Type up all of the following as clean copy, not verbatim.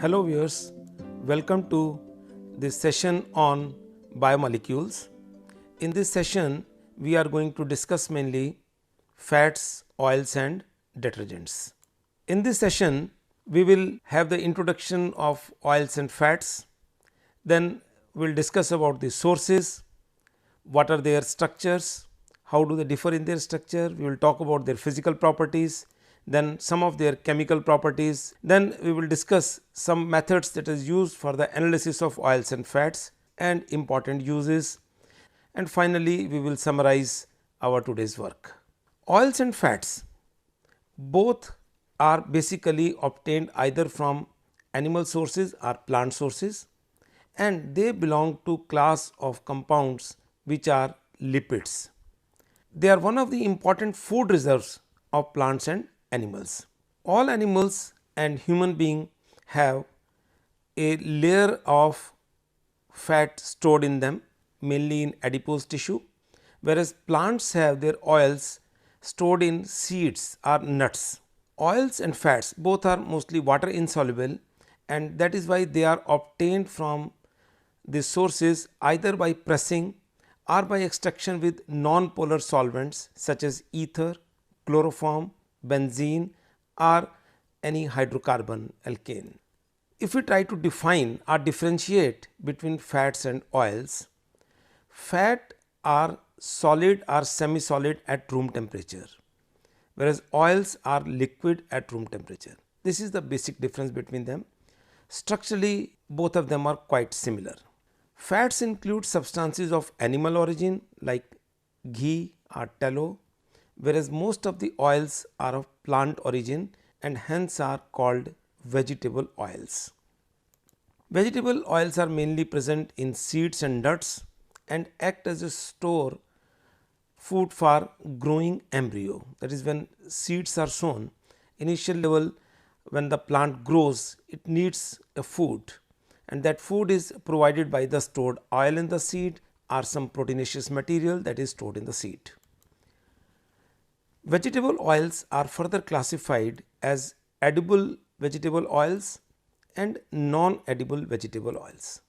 Hello viewers, welcome to this session on biomolecules. In this session, we are going to discuss mainly fats, oils and detergents. In this session, we will have the introduction of oils and fats, then we will discuss about the sources, what are their structures, how do they differ in their structure, we will talk about their physical properties, then some of their chemical properties, then we will discuss some methods that is used for the analysis of oils and fats and important uses, and finally we will summarize our today's work. Oils and fats both are basically obtained either from animal sources or plant sources, and they belong to class of compounds which are lipids. They are one of the important food reserves of plants and animals. All animals and human being have a layer of fat stored in them, mainly in adipose tissue, whereas plants have their oils stored in seeds or nuts. Oils and fats both are mostly water insoluble, and that is why they are obtained from the sources either by pressing or by extraction with non-polar solvents such as ether, chloroform, benzene or any hydrocarbon alkane. If we try to define or differentiate between fats and oils, fat are solid or semi-solid at room temperature, whereas oils are liquid at room temperature. This is the basic difference between them. Structurally, both of them are quite similar. Fats include substances of animal origin like ghee or tallow, whereas most of the oils are of plant origin and hence are called vegetable oils. Vegetable oils are mainly present in seeds and nuts and act as a store food for growing embryo. That is, when seeds are sown, initial level when the plant grows, it needs a food, and that food is provided by the stored oil in the seed or some proteinaceous material that is stored in the seed. Vegetable oils are further classified as edible vegetable oils and non-edible vegetable oils.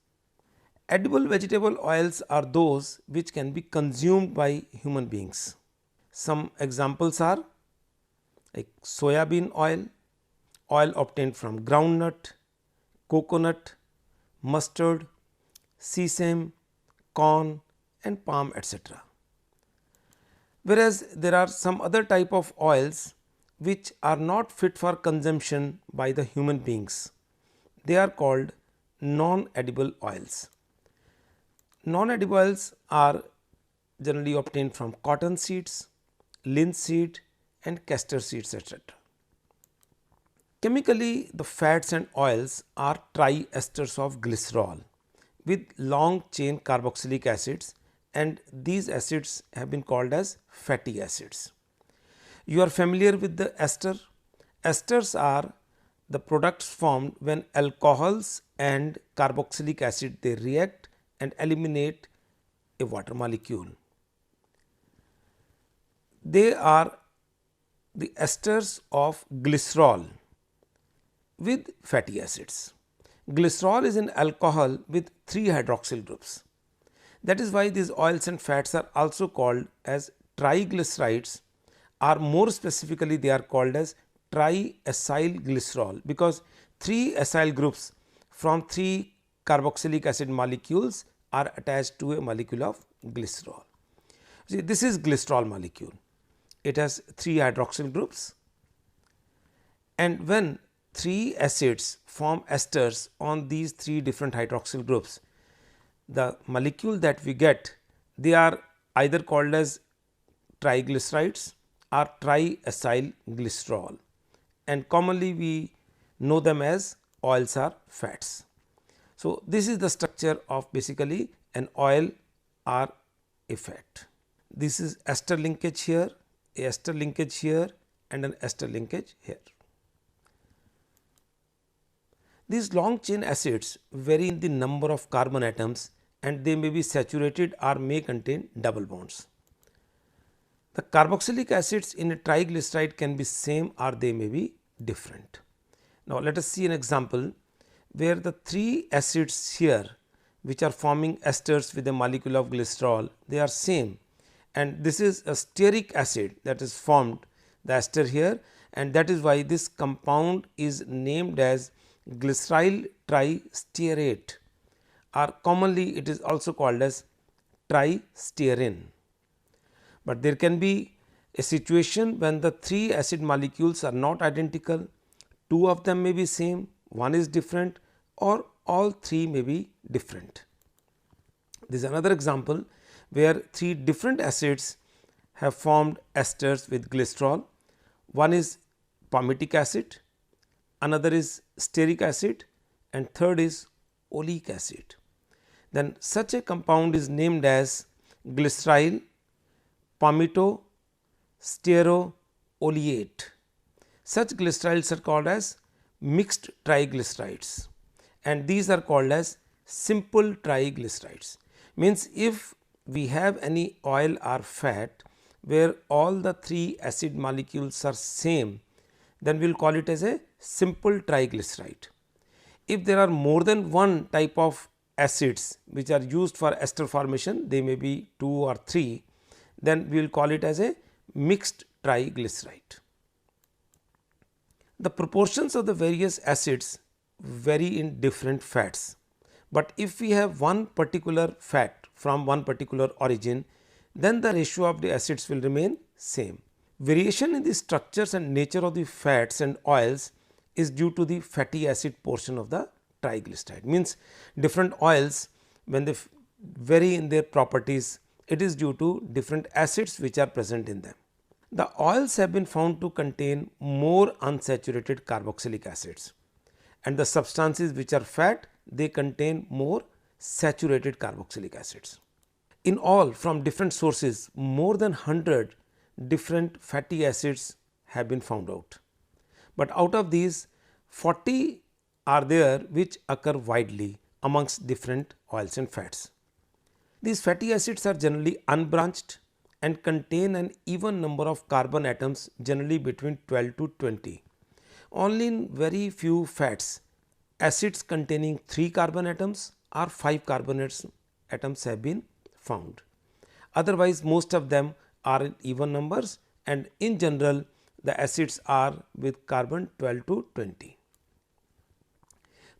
Edible vegetable oils are those which can be consumed by human beings. Some examples are like soya bean oil, oil obtained from groundnut, coconut, mustard, sesame, corn and palm, etc. Whereas there are some other type of oils which are not fit for consumption by the human beings. They are called non-edible oils. Non-edible oils are generally obtained from cotton seeds, linseed and castor seeds, etc. Chemically, the fats and oils are triesters of glycerol with long chain carboxylic acids, and these acids have been called as fatty acids. You are familiar with the ester. Esters are the products formed when alcohols and carboxylic acid they react and eliminate a water molecule. They are the esters of glycerol with fatty acids. Glycerol is an alcohol with 3 hydroxyl groups. That is why these oils and fats are also called as triglycerides, or more specifically they are called as triacyl glycerol, because 3 acyl groups from 3 carboxylic acid molecules are attached to a molecule of glycerol. See, this is glycerol molecule. It has 3 hydroxyl groups, and when 3 acids form esters on these 3 different hydroxyl groups, the molecule that we get, they are either called as triglycerides or triacyl glycerol, and commonly we know them as oils or fats. So, this is the structure of basically an oil or a fat. This is ester linkage here, a ester linkage here and an ester linkage here. These long chain acids vary in the number of carbon atoms and they may be saturated or may contain double bonds. The carboxylic acids in a triglyceride can be same or they may be different. Now, let us see an example where the three acids here which are forming esters with a molecule of glycerol, they are same, and this is a stearic acid that is formed the ester here, and that is why this compound is named as glyceryl tristearate, or commonly it is also called as tristearin. But there can be a situation when the three acid molecules are not identical, two of them may be same, one is different, or all three may be different. This is another example where three different acids have formed esters with glycerol. One is palmitic acid, another is stearic acid, and third is oleic acid. Then such a compound is named as glyceryl palmitostearoleate. Such glyceryls are called as mixed triglycerides, and these are called as simple triglycerides. Means if we have any oil or fat where all the three acid molecules are same, then we will call it as a simple triglyceride. If there are more than one type of acids which are used for ester formation, they may be 2 or 3, then we will call it as a mixed triglyceride. The proportions of the various acids vary in different fats, but if we have one particular fat from one particular origin, then the ratio of the acids will remain same. Variation in the structures and nature of the fats and oils is due to the fatty acid portion of the triglyceride. Means different oils, when they vary in their properties, it is due to different acids which are present in them. The oils have been found to contain more unsaturated carboxylic acids, and the substances which are fat, they contain more saturated carboxylic acids. In all, from different sources, more than 100 different fatty acids have been found out, but out of these 40 are there which occur widely amongst different oils and fats. These fatty acids are generally unbranched and contain an even number of carbon atoms, generally between 12 to 20. Only in very few fats, acids containing 3 carbon atoms or 5 carbon atoms have been found. Otherwise, most of them are in even numbers, and in general the acids are with carbon 12 to 20.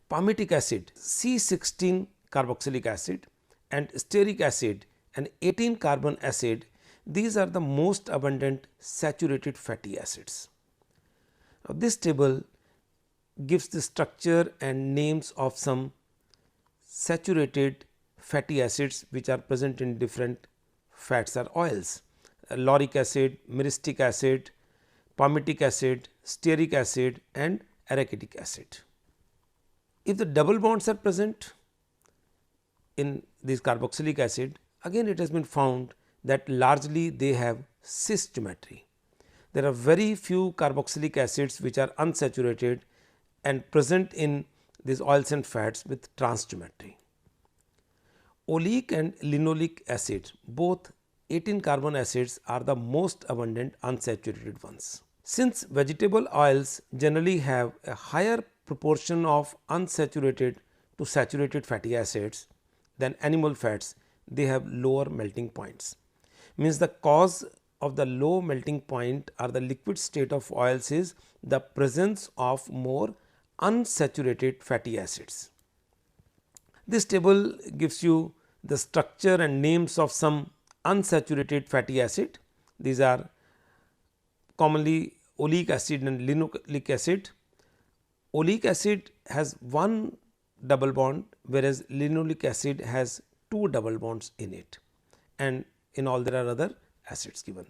Palmitic acid, C16 carboxylic acid, and stearic acid, an 18 carbon acid, these are the most abundant saturated fatty acids. Now, this table gives the structure and names of some saturated fatty acids which are present in different fats or oils: lauric acid, myristic acid, palmitic acid, stearic acid, and arachidic acid. If the double bonds are present in this carboxylic acid, again it has been found that largely they have cis geometry. There are very few carboxylic acids which are unsaturated and present in these oils and fats with trans geometry. Oleic and linoleic acid, both 18 carbon acids, are the most abundant unsaturated ones. Since vegetable oils generally have a higher proportion of unsaturated to saturated fatty acids than animal fats, they have lower melting points. Means the cause of the low melting point or the liquid state of oils is the presence of more unsaturated fatty acids. This table gives you the structure and names of some unsaturated fatty acid. These are commonly oleic acid and linoleic acid. Oleic acid has one double bond, whereas linoleic acid has 2 double bonds in it, and in all there are other acids given.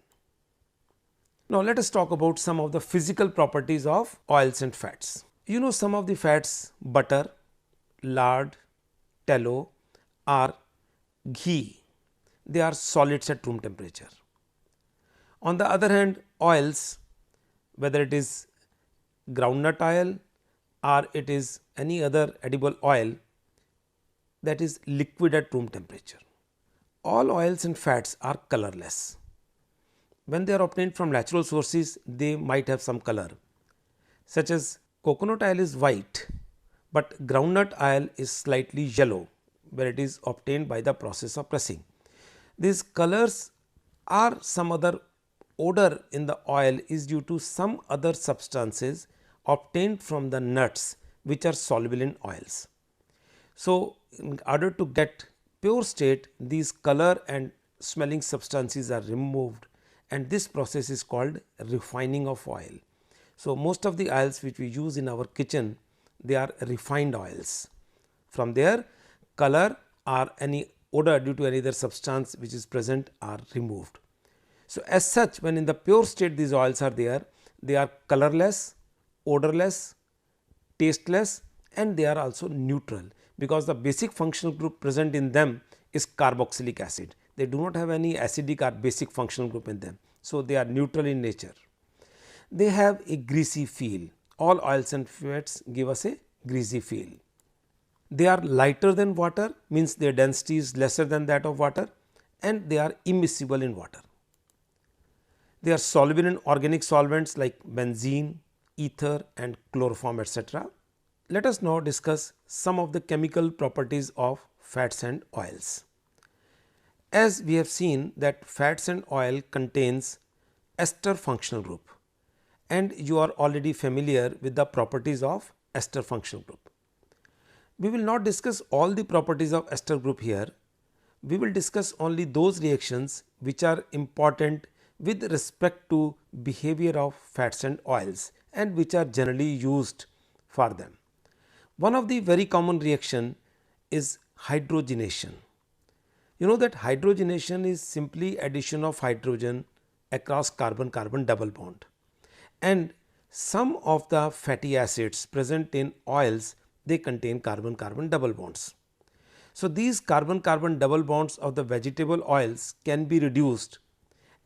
Now, let us talk about some of the physical properties of oils and fats. You know, some of the fats, butter, lard, tallow, or ghee, they are solids at room temperature. On the other hand, oils, whether it is groundnut oil or it is any other edible oil, that is liquid at room temperature. All oils and fats are colorless. When they are obtained from natural sources, they might have some color, such as coconut oil is white, but groundnut oil is slightly yellow where it is obtained by the process of pressing. These colors or some other odor in the oil is due to some other substances obtained from the nuts which are soluble in oils. So, in order to get pure state, these color and smelling substances are removed, and this process is called refining of oil. So, most of the oils which we use in our kitchen, they are refined oils. From there, color or any odor due to any other substance which is present are removed. So, as such, when in the pure state these oils are there, they are colorless, odorless, tasteless, and they are also neutral, because the basic functional group present in them is carboxylic acid. They do not have any acidic or basic functional group in them. So, they are neutral in nature. They have a greasy feel. All oils and fats give us a greasy feel. They are lighter than water, means their density is lesser than that of water, and they are immiscible in water. They are soluble in organic solvents like benzene, ether and chloroform, etc. Let us now discuss some of the chemical properties of fats and oils. As we have seen that fats and oil contains ester functional group, and you are already familiar with the properties of ester functional group. We will not discuss all the properties of ester group here. We will discuss only those reactions which are important with respect to behavior of fats and oils and which are generally used for them. One of the very common reaction is hydrogenation. You know that hydrogenation is simply addition of hydrogen across carbon-carbon double bond, and some of the fatty acids present in oils, they contain carbon-carbon double bonds. So, these carbon-carbon double bonds of the vegetable oils can be reduced,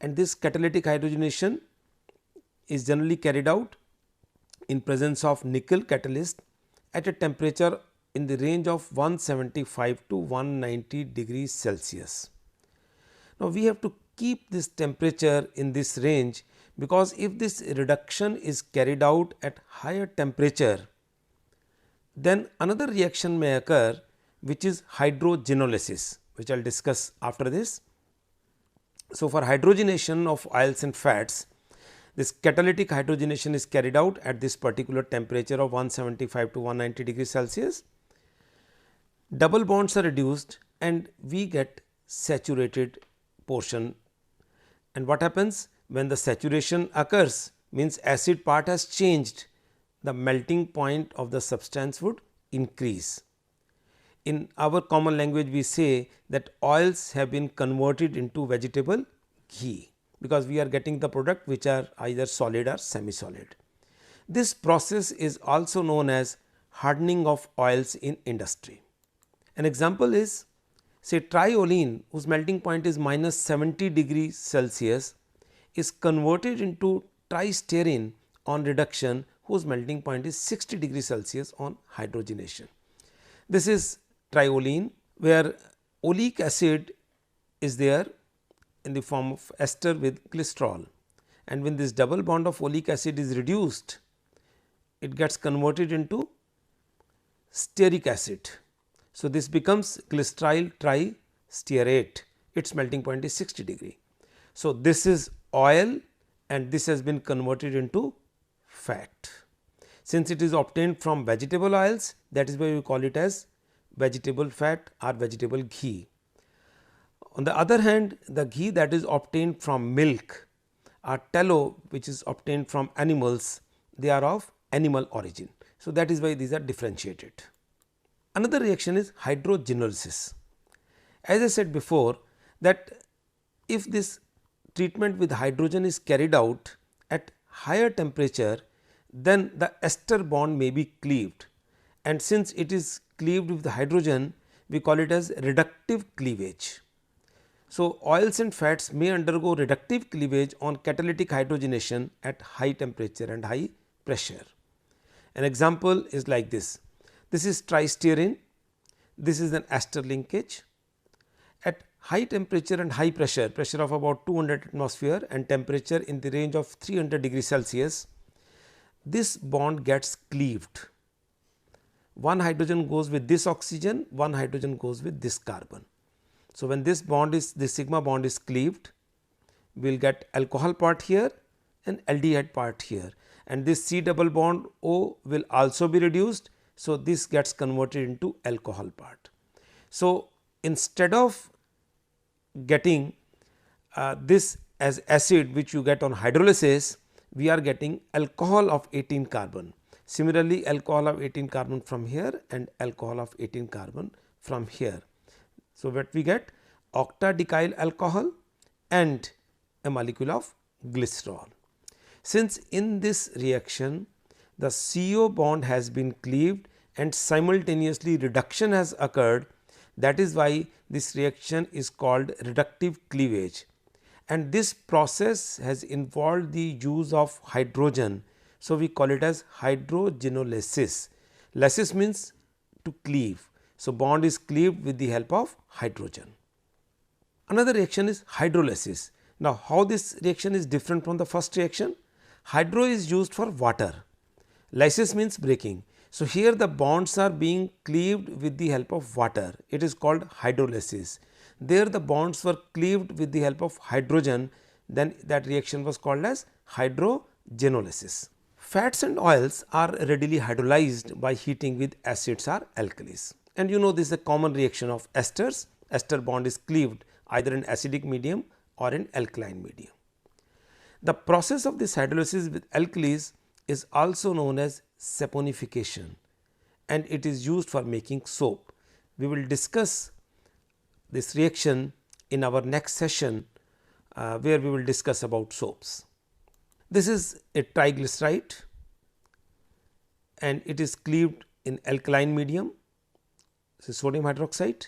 and this catalytic hydrogenation is generally carried out in presence of nickel catalyst at a temperature in the range of 175 to 190 degrees Celsius. Now, we have to keep this temperature in this range, because if this reduction is carried out at higher temperature, then another reaction may occur which is hydrogenolysis, which I will discuss after this. So, for hydrogenation of oils and fats, this catalytic hydrogenation is carried out at this particular temperature of 175 to 190 degrees Celsius. Double bonds are reduced and we get saturated portion. And what happens when the saturation occurs, means acid part has changed, the melting point of the substance would increase. In our common language, we say that oils have been converted into vegetable ghee, because we are getting the product which are either solid or semi solid. This process is also known as hardening of oils in industry. An example is, say, triolene, whose melting point is minus 70 degrees Celsius, is converted into tristearine on reduction, whose melting point is 60 degrees Celsius on hydrogenation. This is triolene, where oleic acid is there in the form of ester with glycerol, and when this double bond of oleic acid is reduced, it gets converted into stearic acid. So, this becomes glyceryl tristearate, its melting point is 60 degree. So, this is oil and this has been converted into fat. Since it is obtained from vegetable oils, that is why we call it as vegetable fat or vegetable ghee. On the other hand, the ghee that is obtained from milk or tallow, which is obtained from animals, they are of animal origin. So, that is why these are differentiated. Another reaction is hydrogenolysis. As I said before, that if this treatment with hydrogen is carried out at higher temperature, then the ester bond may be cleaved, and since it is cleaved with the hydrogen, we call it as reductive cleavage. So, oils and fats may undergo reductive cleavage on catalytic hydrogenation at high temperature and high pressure. An example is like this. This is tristearine, this is an ester linkage. At high temperature and high pressure, pressure of about 200 atmosphere and temperature in the range of 300 degrees Celsius, this bond gets cleaved. one hydrogen goes with this oxygen, one hydrogen goes with this carbon. So, when this sigma bond is cleaved, we will get alcohol part here and aldehyde part here, and this C double bond O will also be reduced. So, this gets converted into alcohol part. So, instead of getting this as acid which you get on hydrolysis, we are getting alcohol of 18 carbon. Similarly, alcohol of 18 carbon from here and alcohol of 18 carbon from here. So, what we get? Octadecyl alcohol and a molecule of glycerol. Since in this reaction the CO bond has been cleaved and simultaneously reduction has occurred, that is why this reaction is called reductive cleavage, and this process has involved the use of hydrogen. So, we call it as hydrogenolysis. Lysis means to cleave. So, bond is cleaved with the help of hydrogen. Another reaction is hydrolysis. Now, how this reaction is different from the first reaction? Hydro is used for water, lysis means breaking. So, here the bonds are being cleaved with the help of water, it is called hydrolysis. There the bonds were cleaved with the help of hydrogen, then that reaction was called as hydrogenolysis. Fats and oils are readily hydrolyzed by heating with acids or alkalis, and you know this is a common reaction of esters. Ester bond is cleaved either in acidic medium or in alkaline medium. The process of this hydrolysis with alkalis is also known as saponification, and it is used for making soap. We will discuss this reaction in our next session where we will discuss about soaps. This is a triglyceride and it is cleaved in alkaline medium, this is sodium hydroxide.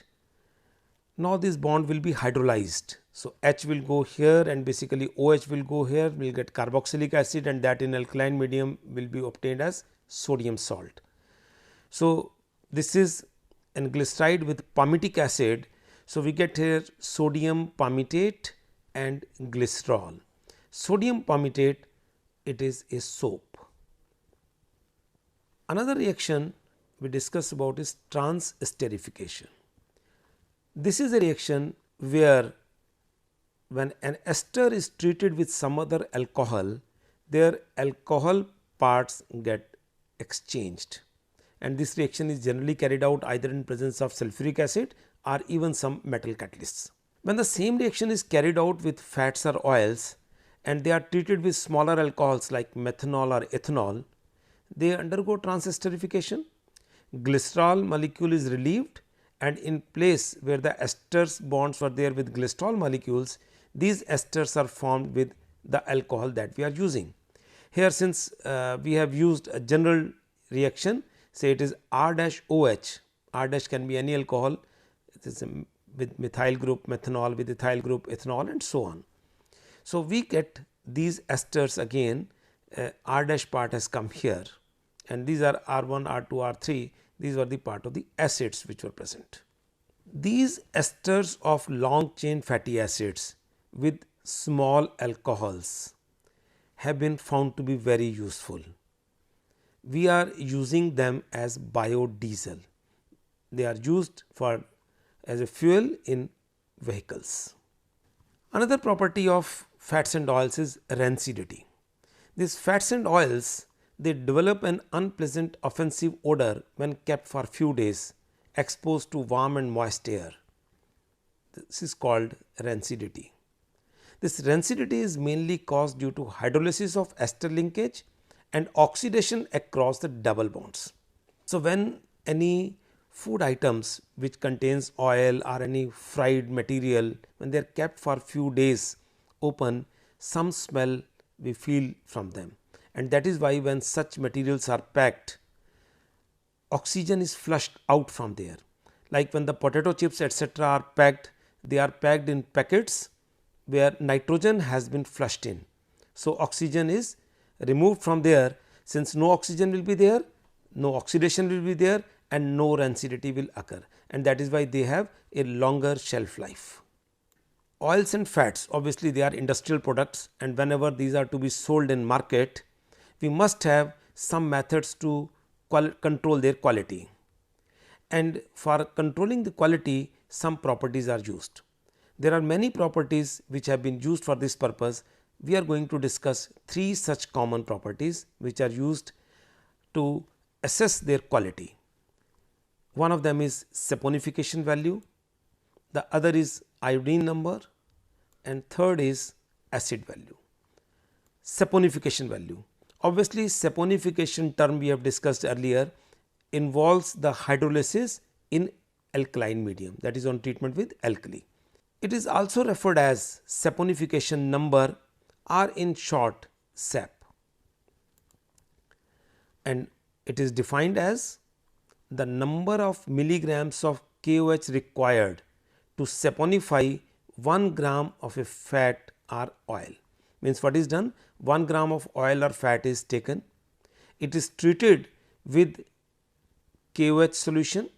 Now, this bond will be hydrolyzed. So, H will go here and basically OH will go here, we will get carboxylic acid, and that in alkaline medium will be obtained as sodium salt. So, this is an glyceride with palmitic acid. So, we get here sodium palmitate and glycerol. Sodium palmitate, it is a soap. Another reaction we discuss about is transesterification. This is a reaction where when an ester is treated with some other alcohol, their alcohol parts get exchanged, and this reaction is generally carried out either in presence of sulfuric acid or even some metal catalysts. When the same reaction is carried out with fats or oils and they are treated with smaller alcohols like methanol or ethanol, they undergo transesterification. Glycerol molecule is relieved, and in place where the esters bonds were there with glycerol molecules, these esters are formed with the alcohol that we are using. Here, since we have used a general reaction, say it is R dash OH, R dash can be any alcohol, it is with methyl group methanol, with ethyl group ethanol, and so on. So, we get these esters again, R dash part has come here, and these are R1, R2, R3, these were the part of the acids which were present. These esters of long chain fatty acids with small alcohols have been found to be very useful. We are using them as biodiesel. They are used for as a fuel in vehicles. Another property of fats and oils is rancidity. These fats and oils, they develop an unpleasant offensive odor when kept for few days exposed to warm and moist air. This is called rancidity. This rancidity is mainly caused due to hydrolysis of ester linkage and oxidation across the double bonds. So, when any food items which contains oil or any fried material, when they are kept for few days open, some smell we feel from them, and that is why when such materials are packed, oxygen is flushed out from there. Like when the potato chips etc. are packed, they are packed in packets where nitrogen has been flushed in. So, oxygen is removed from there. Since no oxygen will be there, no oxidation will be there, and no rancidity will occur, and that is why they have a longer shelf life. Oils and fats, obviously they are industrial products, and whenever these are to be sold in market, we must have some methods to control their quality. and for controlling the quality some properties are used. There are many properties which have been used for this purpose. We are going to discuss 3 such common properties which are used to assess their quality. One of them is saponification value, the other is iodine number, and third is acid value. Saponification value. Obviously, saponification term we have discussed earlier involves the hydrolysis in alkaline medium, that is on treatment with alkali. It is also referred as saponification number or in short SAP, and it is defined as the number of milligrams of KOH required to saponify 1 gram of a fat or oil. Means what is done? 1 gram of oil or fat is taken, it is treated with KOH solution,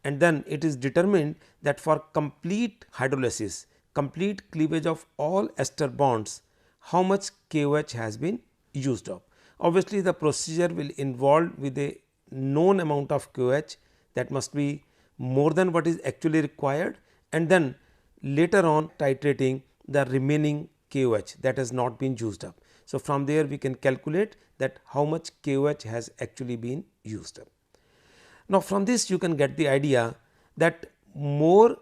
and then it is determined that for complete hydrolysis, complete cleavage of all ester bonds, how much KOH has been used up. Obviously, the procedure will involve with a known amount of KOH that must be more than what is actually required, and then later on titrating the remaining KOH that has not been used up. So, from there we can calculate that how much KOH has actually been used up. Now, from this you can get the idea that more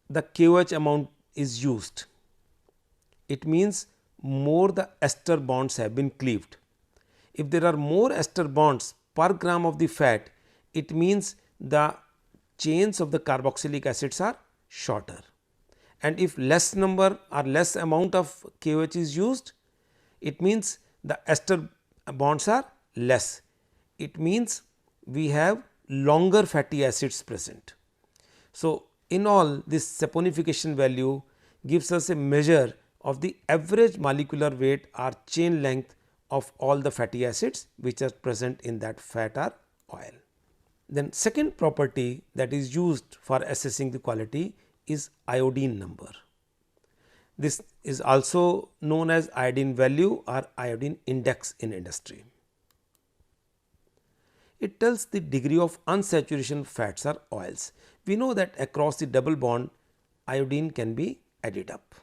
the KOH amount is used, it means more the ester bonds have been cleaved. If there are more ester bonds per gram of the fat, it means the chains of the carboxylic acids are shorter, and if less number or less amount of KOH is used, it means the ester bonds are less. It means we have longer fatty acids present. So, in all, this saponification value gives us a measure of the average molecular weight or chain length of all the fatty acids which are present in that fat or oil. Then second property that is used for assessing the quality is iodine number. This is also known as iodine value or iodine index in industry. It tells the degree of unsaturation fats or oils. We know that across the double bond iodine can be added up.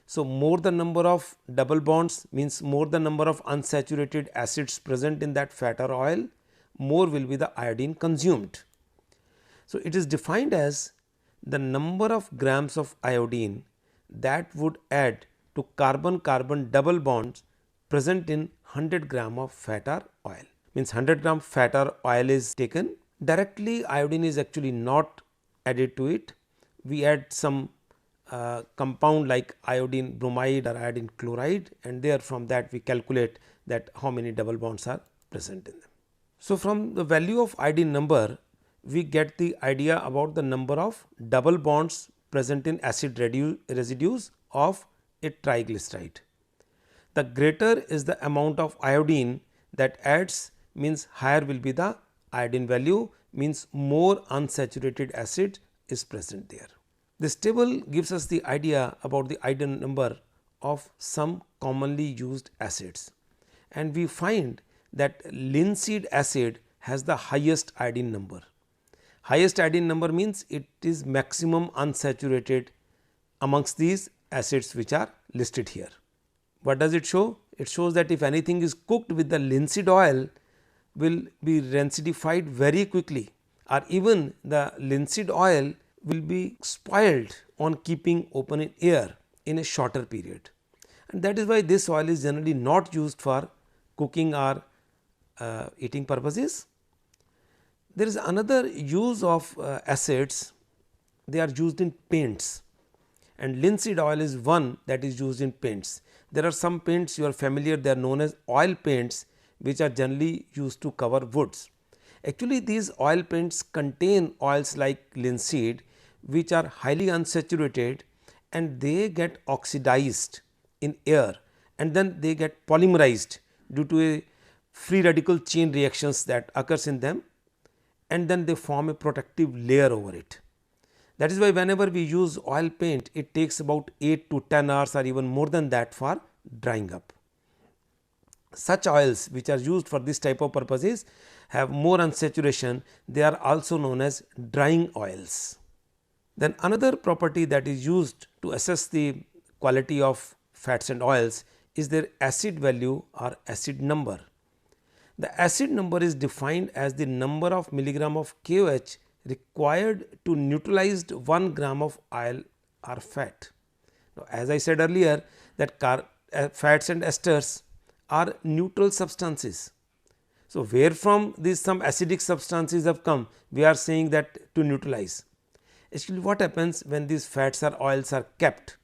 So, more the number of double bonds means more the number of unsaturated acids present in that fat or oil, more will be the iodine consumed. So, it is defined as the number of grams of iodine that would add to carbon carbon double bonds present in 100 gram of fat or oil. Means 100 gram fat or oil is taken, directly iodine is actually not added to it. We add some compound like iodine bromide or iodine chloride, and there from that we calculate that how many double bonds are present in them. So, from the value of iodine number, we get the idea about the number of double bonds present in acid residues of a triglyceride. The greater is the amount of iodine that adds, means higher will be the iodine value, means more unsaturated acid is present there. This table gives us the idea about the iodine number of some commonly used acids, and we find that linseed acid has the highest iodine number. Highest iodine number means it is maximum unsaturated amongst these acids which are listed here. What does it show? It shows that if anything is cooked with the linseed oil, will be rancidified very quickly, or even the linseed oil will be spoiled on keeping open in air in a shorter period, and that is why this oil is generally not used for cooking or eating purposes. There is another use of acids, they are used in paints, and linseed oil is one that is used in paints. There are some paints you are familiar, they are known as oil paints, which are generally used to cover woods. Actually, these oil paints contain oils like linseed which are highly unsaturated, and they get oxidized in air, and then they get polymerized due to a free radical chain reactions that occurs in them, and then they form a protective layer over it. That is why whenever we use oil paint, it takes about 8 to 10 hours or even more than that for drying up. such oils which are used for this type of purposes have more unsaturation, they are also known as drying oils. Then another property that is used to assess the quality of fats and oils is their acid value or acid number. The acid number is defined as the number of milligram of KOH required to neutralize 1 gram of oil or fat. Now, as I said earlier that fats and esters are neutral substances. So, where from these some acidic substances have come, we are saying that to neutralize. Actually, what happens when these fats or oils are kept?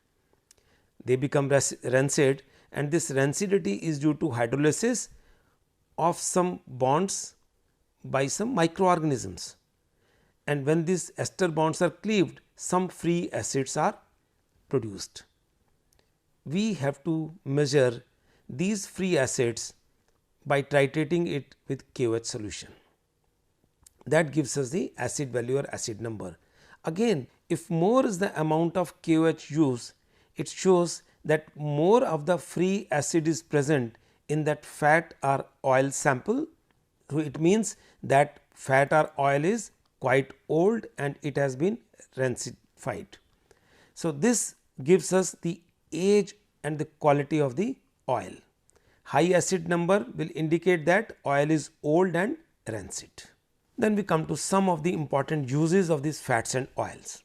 They become rancid, and this rancidity is due to hydrolysis of some bonds by some microorganisms. And when these ester bonds are cleaved, some free acids are produced. We have to measure these free acids by titrating it with KOH solution. That gives us the acid value or acid number. Again, if more is the amount of KOH used, it shows that more of the free acid is present in that fat or oil sample. So, it means that fat or oil is quite old and it has been rancified. So, this gives us the age and the quality of the oil. High acid number will indicate that oil is old and rancid. Then we come to some of the important uses of these fats and oils.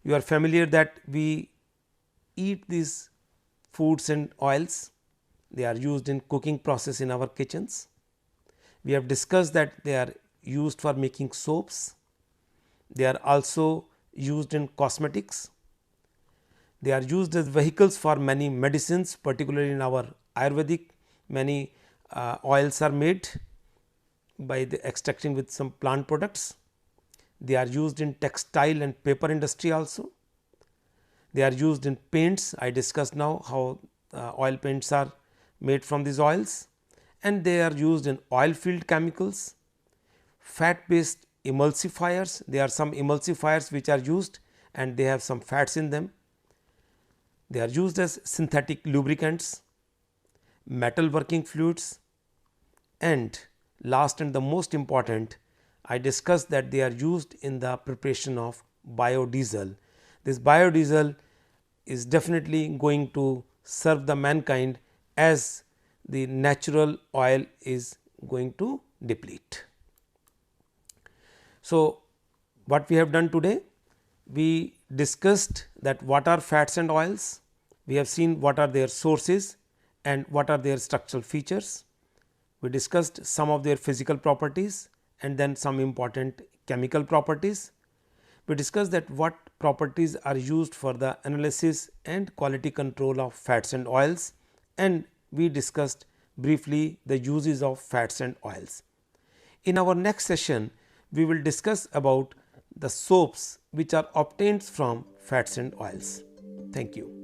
You are familiar that we eat these foods and oils, they are used in cooking process in our kitchens. We have discussed that they are used for making soaps, they are also used in cosmetics, they are used as vehicles for many medicines, particularly in our Ayurvedic many oils are made by the extracting with some plant products. They are used in textile and paper industry also. They are used in paints. I discussed now how oil paints are made from these oils, and they are used in oil filled chemicals, fat based emulsifiers. There are some emulsifiers which are used and they have some fats in them. They are used as synthetic lubricants, metal working fluids, and last and the most important, I discussed that they are used in the preparation of biodiesel. This biodiesel is definitely going to serve the mankind as the natural oil is going to deplete. So, what we have done today? We discussed that what are fats and oils, we have seen what are their sources and what are their structural features. We discussed some of their physical properties and then some important chemical properties. We discussed that what properties are used for the analysis and quality control of fats and oils, and we discussed briefly the uses of fats and oils. In our next session, we will discuss about the soaps which are obtained from fats and oils. Thank you.